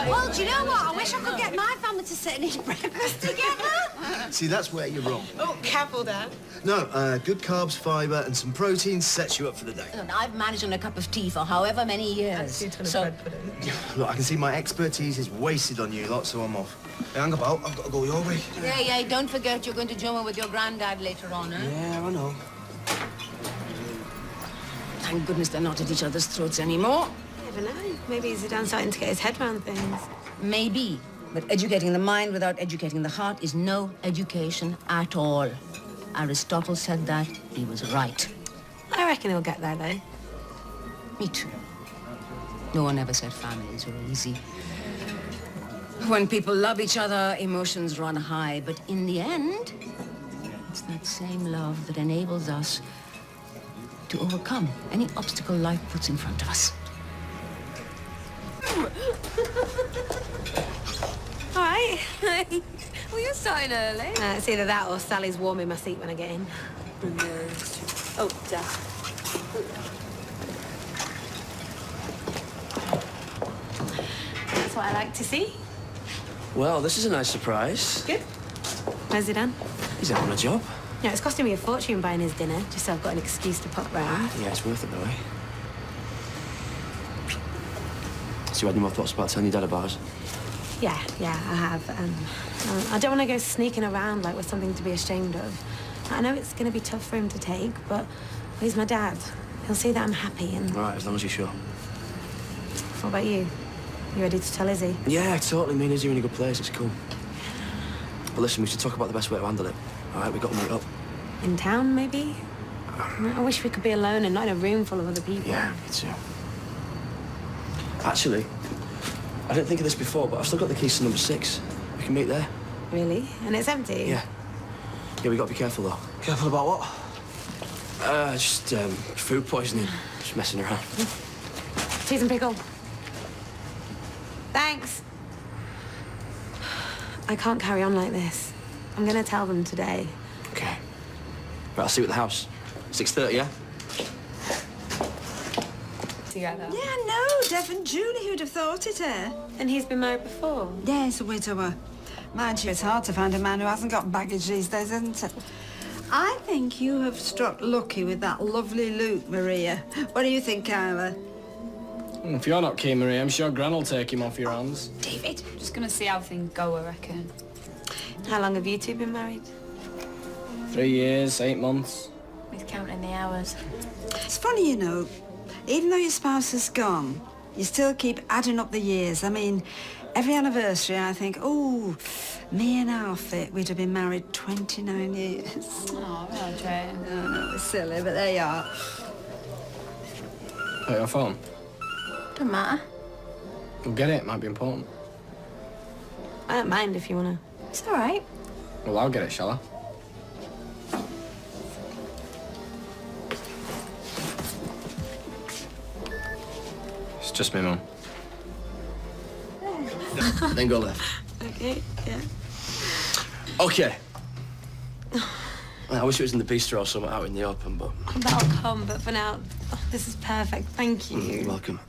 Well, do you know what? I wish I could get my family to sit and eat breakfast together. See, that's where you're wrong. Oh, careful, Dad. No, good carbs, fibre, and some protein sets you up for the day. And I've managed on a cup of tea for however many years. Bread pudding. Look, I can see my expertise is wasted on you lot, so I'm off. Hey, hang about. I've got to go your way. Yeah, don't forget you're going to join with your granddad later on, eh? Yeah, I know. Thank goodness they're not at each other's throats anymore. Never know. Maybe Zidane's starting to get his head around things. Maybe. But educating the mind without educating the heart is no education at all. Aristotle said that. He was right. I reckon he'll get there, though. Me too. No one ever said families were easy. When people love each other, emotions run high. But in the end, it's that same love that enables us to overcome any obstacle life puts in front of us. All right. Well, you're starting early. It's either that or Sally's warming my seat when I get in. Oh, Dad. That's what I like to see. Well, this is a nice surprise. Good. Where's Zidane? He's out on a job. Yeah, it's costing me a fortune buying his dinner, just so I've got an excuse to pop round. Yeah, it's worth it, though, eh? So you had any more thoughts about telling your dad about us? Yeah, I have. I don't want to go sneaking around like with something to be ashamed of. I know it's going to be tough for him to take, but he's my dad. He'll see that I'm happy and... All right, as long as you're sure. What about you? You ready to tell Izzy? Yeah, totally. Me and Izzy are in a good place. It's cool. But listen, we should talk about the best way to handle it. All right, we've got to meet up. In town, maybe? I wish we could be alone and not in a room full of other people. Yeah, me too. Actually, I didn't think of this before, but I've still got the keys to number 6. We can meet there. Really? And it's empty? Yeah. Yeah, we got to be careful, though. Careful about what? Just food poisoning. Just messing around. Cheese and pickle. Thanks. I can't carry on like this. I'm going to tell them today. Okay. Right, I'll see you at the house. 6:30, yeah? Together. Yeah, no, Dev and Julie, who'd have thought it, eh? And he's been married before? Yes, a widower. Mind you, it's hard to find a man who hasn't got baggage these days, isn't it? I think you have struck lucky with that lovely Luke, Maria. What do you think, Carla? If you're not keen, Maria, I'm sure Gran will take him off your hands. David? Just gonna see how things go, I reckon. How long have you two been married? 3 years, 8 months. He's counting the hours. It's funny, you know, even though your spouse is gone, you still keep adding up the years. I mean, every anniversary I think, oh, me and Alfie, we'd have been married 29 years. Oh, Roger. No, it's silly, but there you are. Put your phone. Don't matter. We'll get it. Might be important. I don't mind if you want to. It's all right. Well, I'll get it, shall I? It's just me, Mum. Then go left. Okay, yeah. Okay. I wish it was in the bistro or something out in the open, but... That'll come, but for now, this is perfect. Thank you. You're welcome.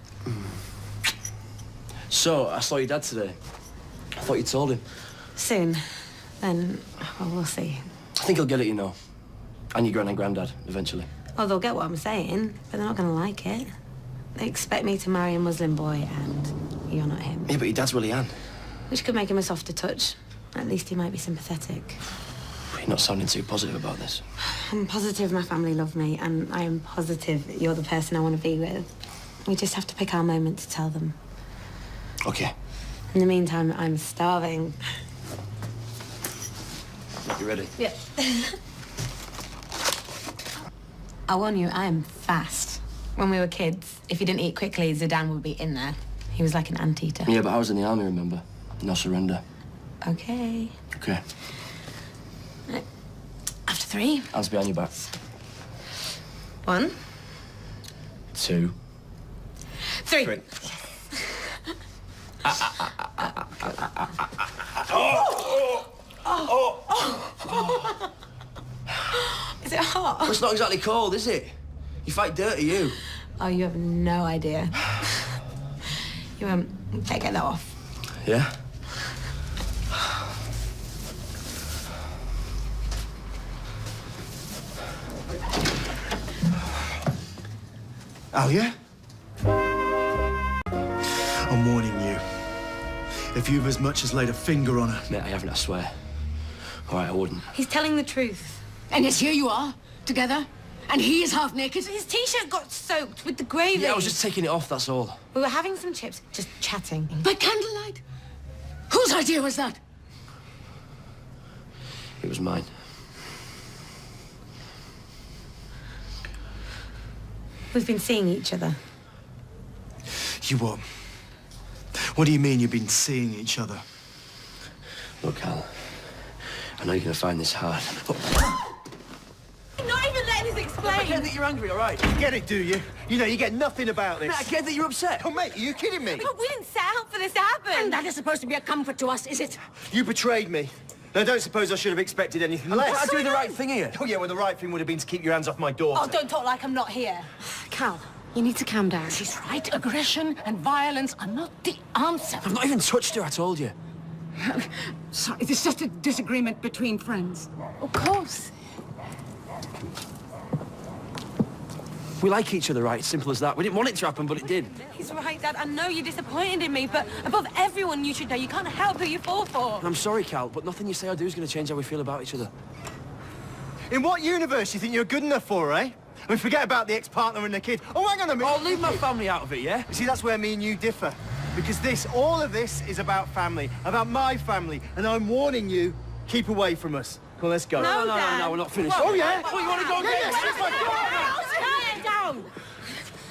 So, I saw your dad today. I thought you told him. Soon. Then, well, we'll see. I think he'll get it, you know. And your gran and granddad, eventually. Well, they'll get what I'm saying, but they're not going to like it. They expect me to marry a Muslim boy, and you're not him. Yeah, but your dad's Willie Ann. Which could make him a softer touch. At least he might be sympathetic. You're not sounding too positive about this. I'm positive my family love me, and I am positive you're the person I want to be with. We just have to pick our moment to tell them. Okay. In the meantime, I'm starving. You ready? Yeah. I'll warn you, I am fast. When we were kids, if you didn't eat quickly, Zidane would be in there. He was like an anteater. Yeah, but I was in the army, remember? No surrender. Okay. Okay. Right. After 3. Hands behind your back. 1. 2. 3. Is it hot? Well, it's not exactly cold, is it? You fight dirty, you. Oh, you have no idea. You better get that off. Yeah? Oh, yeah? I'm warning you. If you've as much as laid a finger on her... Mate, I haven't, I swear. All right, I wouldn't. He's telling the truth. And yes, here you are, together, and he is half naked. His T-shirt got soaked with the gravy. Yeah, I was just taking it off, that's all. We were having some chips, just chatting. By candlelight? Whose idea was that? It was mine. We've been seeing each other. You what? What do you mean you've been seeing each other? Look, Al, I know you're going to find this hard. You're not even letting us explain. I get that you're angry, all right? You get it, do you? You know, you get nothing about this. Mate, I get that you're upset. Oh, mate, are you kidding me? But we didn't set out for this to happen. And that is supposed to be a comfort to us, is it? You betrayed me. I don't suppose I should have expected anything less. I'm doing the right thing here. Oh, yeah, well, the right thing would have been to keep your hands off my daughter. Oh, don't talk like I'm not here. Cal, you need to calm down. She's right. Aggression and violence are not the answer. I've not even touched her, I told you. Sorry, it's just a disagreement between friends. Of course. We like each other, right? Simple as that. We didn't want it to happen, but it did. He's right, Dad. I know you're disappointed in me, but above everyone, you should know you can't help who you fall for. I'm sorry, Cal, but nothing you say or do is going to change how we feel about each other. In what universe do you think you're good enough for, eh? I mean, forget about the ex-partner and the kid. Oh, hang on a minute. Oh, leave my family out of it, yeah? You see, that's where me and you differ. Because all of this is about family, about my family. And I'm warning you, keep away from us. Come on, let's go. No, No, Dad. we're not finished. Oh, yeah? What, you want to go and get Yes, yes, my God. Calm down.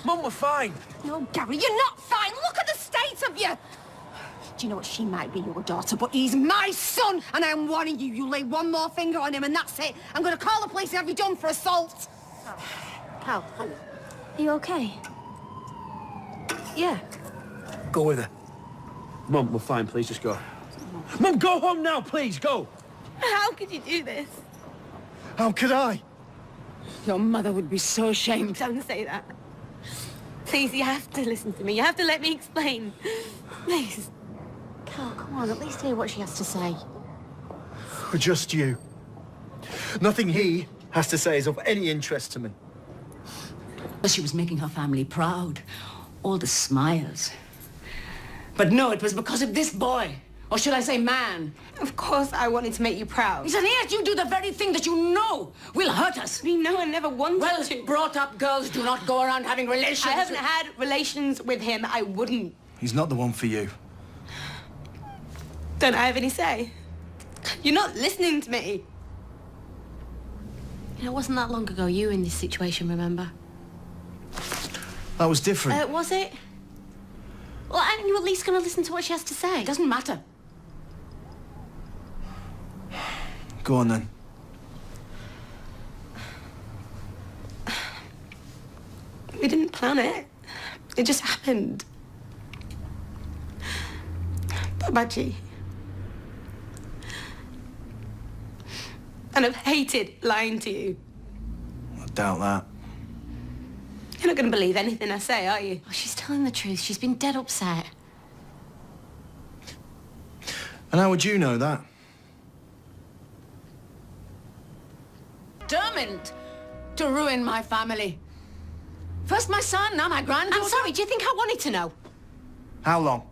Mum, we're fine. No, Gary, you're not fine. Look at the state of you. Do you know what? She might be your daughter, but he's my son, and I'm warning you. You lay one more finger on him, and that's it. I'm going to call the police and have you done for assault. Cal, are you okay? Yeah. Go with her. Mum, we're fine. Please just go. Mum, go home now, please. Go. How could you do this? How could I? Your mother would be so ashamed. Don't say that. Please, you have to listen to me. You have to let me explain. Please. Cal, come on, at least hear what she has to say. For just you. Nothing he has to say is of any interest to me. But she was making her family proud. All the smiles. But no, it was because of this boy. Or should I say man? Of course I wanted to make you proud. He said, yes, you do the very thing that you know will hurt us. We know I never wanted Well, to. brought-up girls do not go around having relations. I haven't had relations with him. I wouldn't. He's not the one for you. Don't I have any say? You're not listening to me. You know, it wasn't that long ago you were in this situation, remember? That was different. Was it? Well, aren't you at least going to listen to what she has to say? It doesn't matter. Go on, then. We didn't plan it. It just happened. Babaji. And I've hated lying to you. I doubt that. You're not going to believe anything I say, are you? Oh, she's telling the truth. She's been dead upset. And how would you know that? Determined to ruin my family. First my son, now my granddaughter. I'm sorry, do you think I wanted to know? How long?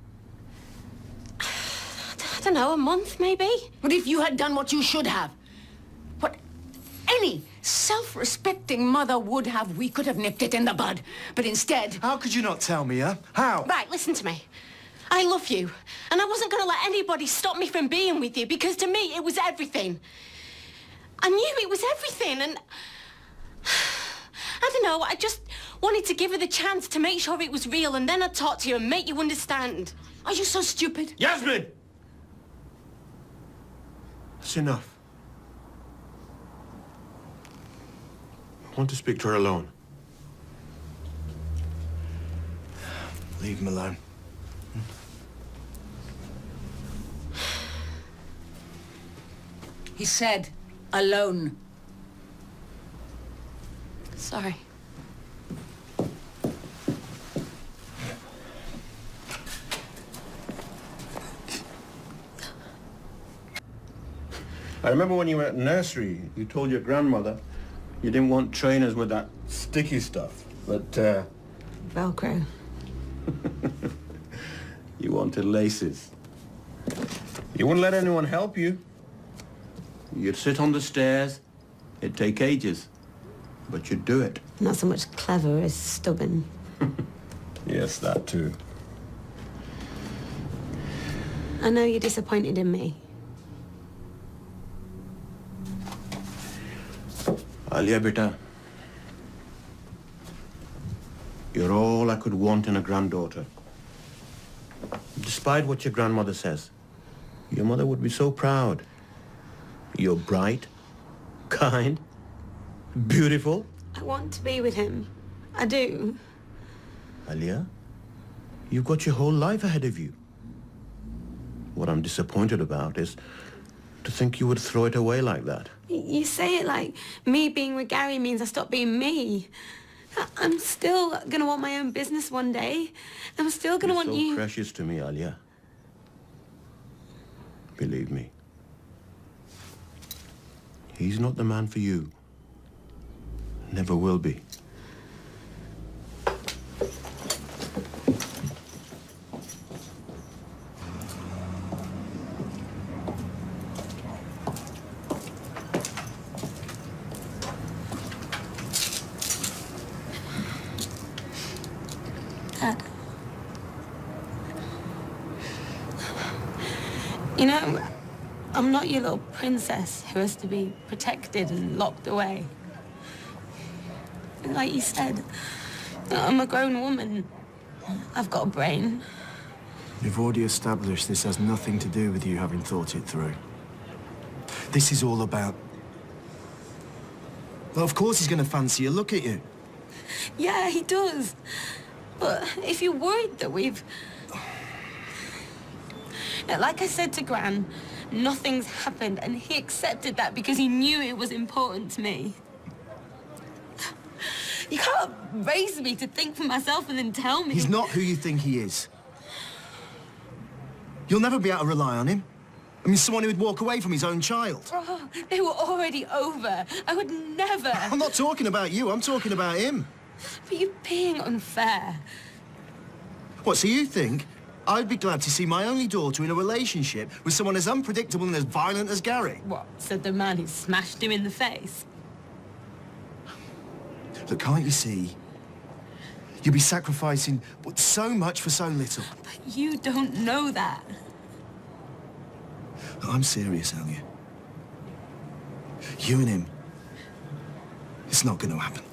I don't know, a month, maybe? But if you had done what you should have, what any self-respecting mother would have, we could have nipped it in the bud. But instead... How could you not tell me, huh? How? Right, listen to me. I love you, and I wasn't going to let anybody stop me from being with you, because to me, it was everything. I knew it was everything, and... I don't know, I just wanted to give her the chance to make sure it was real, and then I'd talk to you and make you understand. Are you so stupid? Yasmin! That's enough. I want to speak to her alone. Leave him alone. He said, alone. Sorry. I remember when you were at nursery, you told your grandmother you didn't want trainers with that sticky stuff, but, Velcro. you wanted laces. You wouldn't let anyone help you. You'd sit on the stairs. It'd take ages, but you'd do it. Not so much clever as stubborn. Yes, that too. I know you're disappointed in me. Alia, beta, you're all I could want in a granddaughter. Despite what your grandmother says, your mother would be so proud. You're bright, kind, beautiful. I want to be with him. I do. Alia, you've got your whole life ahead of you. What I'm disappointed about is to think you would throw it away like that. You say it like me being with Gary means I stop being me. I'm still gonna want my own business one day. I'm still gonna want you... You're so precious to me, Alia. Believe me. He's not the man for you. Never will be. Dad. You know, I'm not your little princess who has to be protected and locked away. Like you said, I'm a grown woman. I've got a brain. We've already established this has nothing to do with you having thought it through. This is all about... Well, of course he's going to fancy a look at you. Yeah, he does. But if you're worried that we've... Like I said to Gran, nothing's happened, and he accepted that because he knew it was important to me. You can't raise me to think for myself and then tell me... He's not who you think he is. You'll never be able to rely on him. I mean, someone who would walk away from his own child. Oh, they were already over. I would never... I'm not talking about you, I'm talking about him. But you're being unfair. What, so you think I'd be glad to see my only daughter in a relationship with someone as unpredictable and as violent as Gary? What, said the man who smashed him in the face? Look, can't you see? You'll be sacrificing so much for so little. But you don't know that. I'm serious, Alia. You and him, it's not going to happen.